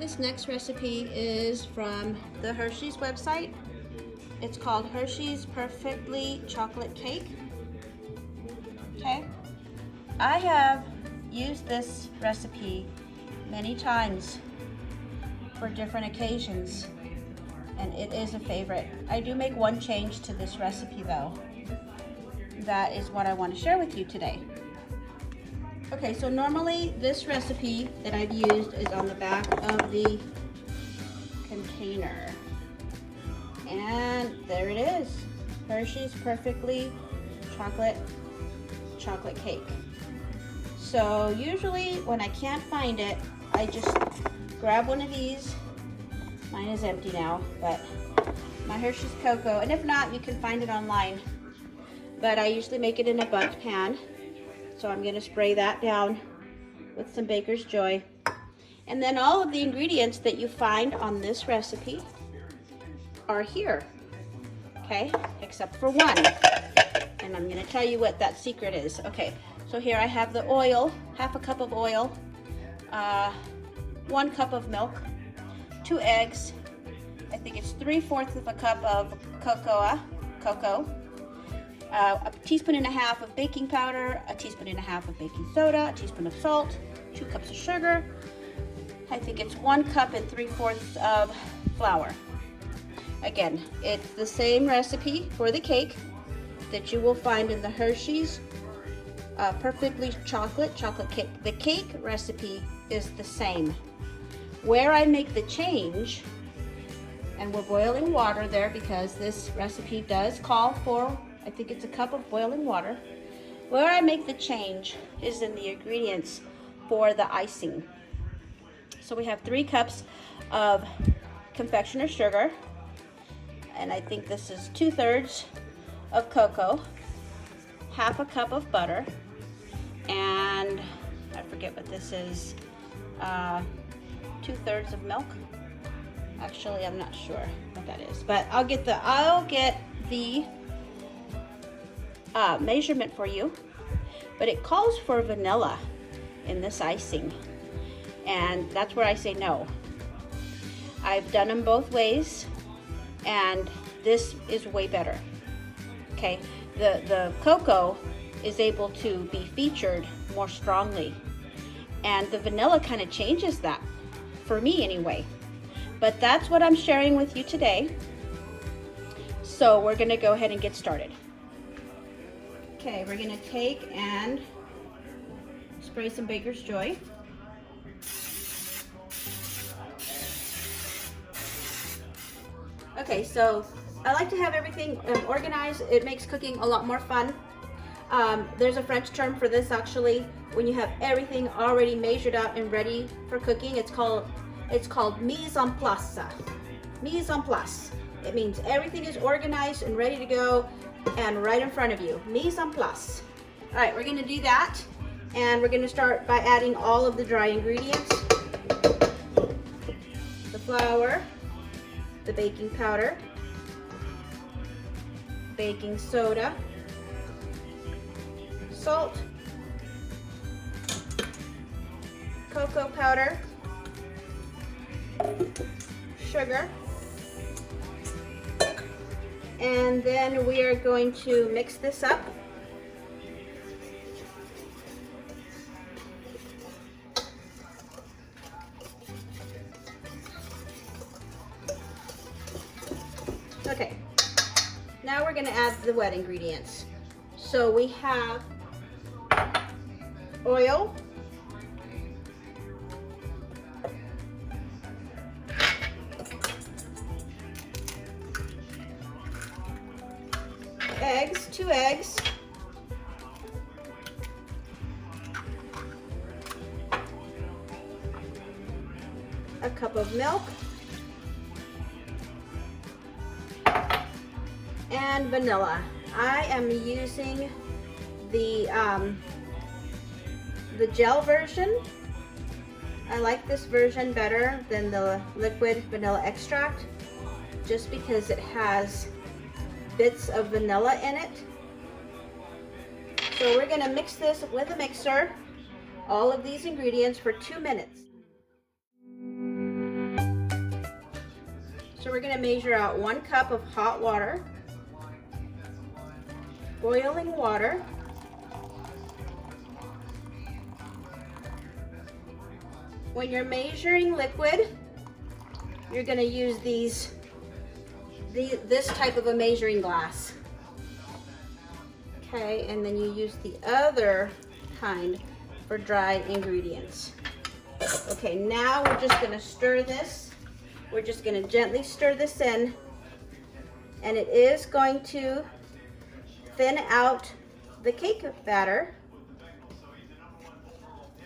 This next recipe is from the Hershey's website. It's called Hershey's Perfectly Chocolate Cake. Okay, I have used this recipe many times for different occasions, and it is a favorite. I do make one change to this recipe though. That is what I want to share with you today. Okay, so normally this recipe that I've used is on the back of the container. And there it is, Hershey's Perfectly Chocolate Cake. So usually when I can't find it, I just grab one of these. Mine is empty now, but my Hershey's cocoa, and if not, you can find it online. But I usually make it in a bundt pan. So I'm going to spray that down with some Baker's Joy. And then all of the ingredients that you find on this recipe are here, okay, except for one. And I'm going to tell you what that secret is. Okay, so here I have the oil, half a cup of oil, 1 cup of milk, 2 eggs, I think it's 3/4 of a cup of cocoa, a teaspoon and a half of baking powder, a teaspoon and a half of baking soda, a teaspoon of salt, 2 cups of sugar. I think it's 1 cup and 3/4 of flour. Again, it's the same recipe for the cake that you will find in the Hershey's Perfectly Chocolate Cake. The cake recipe is the same. Where I make the change, and we're boiling water there because this recipe does call for, I think it's a cup of boiling water. Where I make the change is in the ingredients for the icing. So we have 3 cups of confectioner's sugar, and I think this is 2/3 of cocoa, half a cup of butter, and I forget what this is, 2/3 of milk. Actually, I'm not sure what that is, but I'll get the measurement for you. But it calls for vanilla in this icing, and that's where I say no. I've done them both ways, and this is way better. Okay, the cocoa is able to be featured more strongly, and the vanilla kind of changes that, for me anyway. But that's what I'm sharing with you today. So we're gonna go ahead and get started. Okay, we're gonna take and spray some Baker's Joy. Okay, so I like to have everything organized. It makes cooking a lot more fun. There's a French term for this actually. When you have everything already measured out and ready for cooking, it's called mise en place. Mise en place. It means everything is organized and ready to go and right in front of you. Mise en place. All right, we're gonna do that, and we're gonna start by adding all of the dry ingredients. The flour, the baking powder, baking soda, salt, cocoa powder, sugar, and then we are going to mix this up. Okay, now we're going to add the wet ingredients. So we have oil, eggs, 2 eggs, a cup of milk, and vanilla. I am using the gel version. I like this version better than the liquid vanilla extract, just because it has bits of vanilla in it. So we're going to mix this with a mixer, all of these ingredients, for 2 minutes. So we're going to measure out 1 cup of hot water, boiling water. When you're measuring liquid, you're going to use this type of a measuring glass. Okay, and then you use the other kind for dry ingredients. Okay, now we're just going to stir this. We're just going to gently stir this in, and it is going to thin out the cake batter,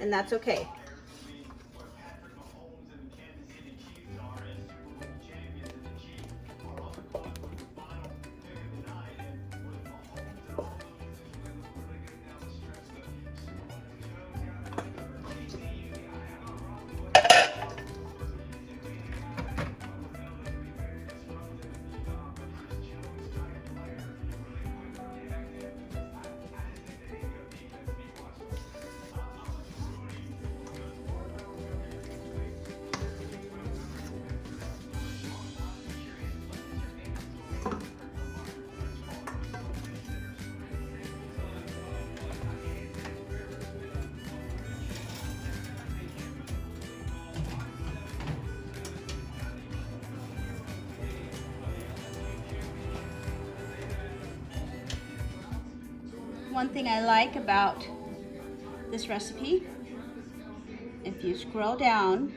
and that's okay. One thing I like about this recipe, if you scroll down,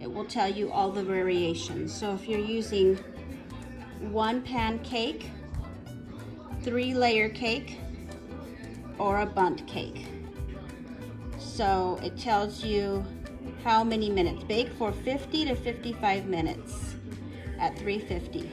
it will tell you all the variations. So if you're using 1-pan cake, 3-layer cake, or a bundt cake. So it tells you how many minutes. Bake for 50 to 55 minutes at 350.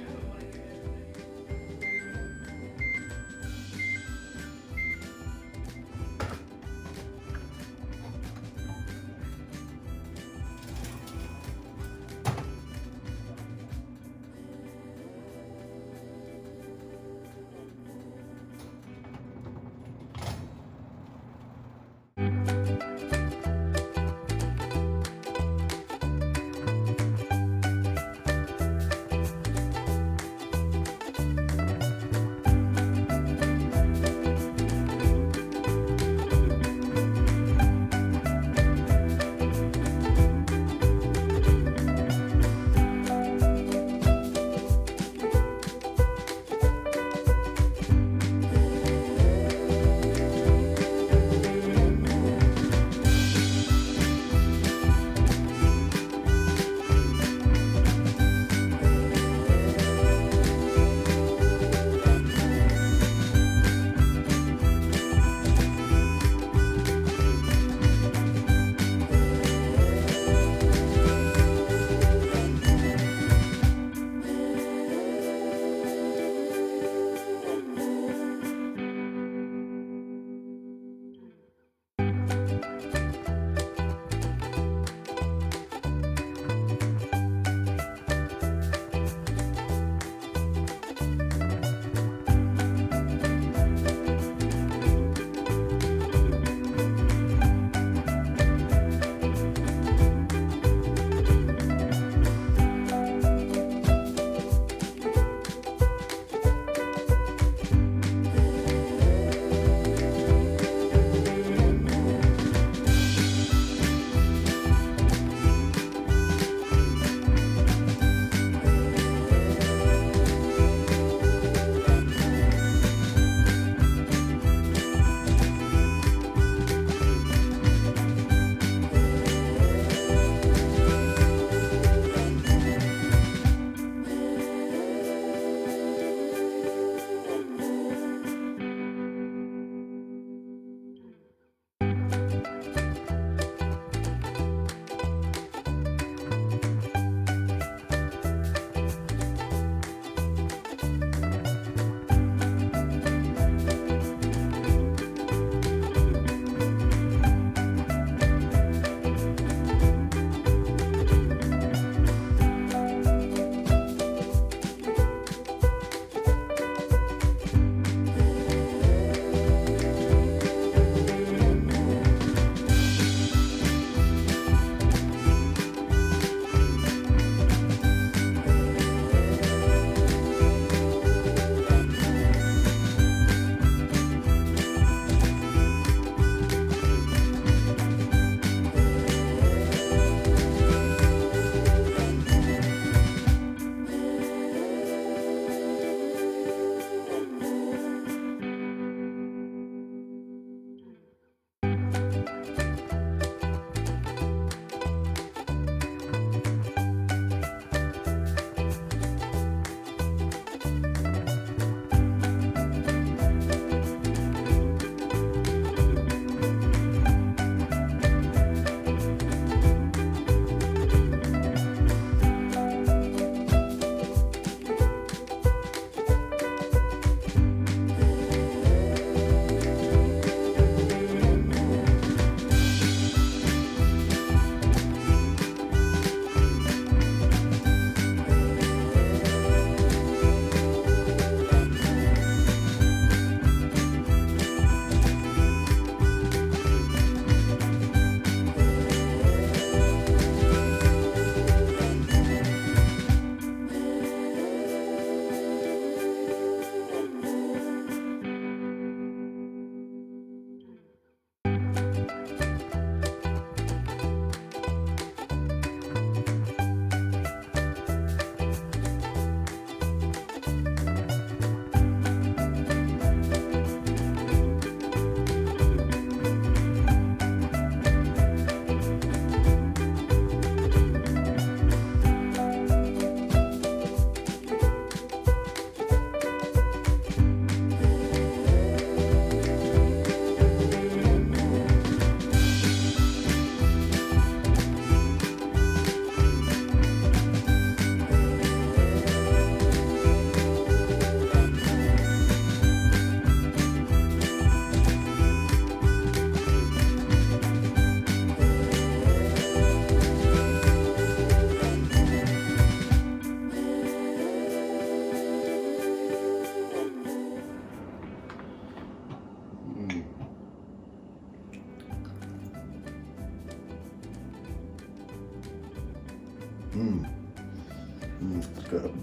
It's good.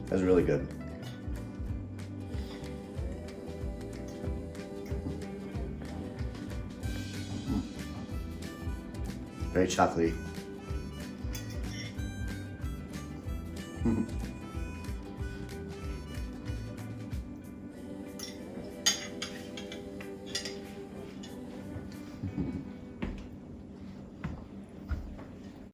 That's really good. Very chocolatey.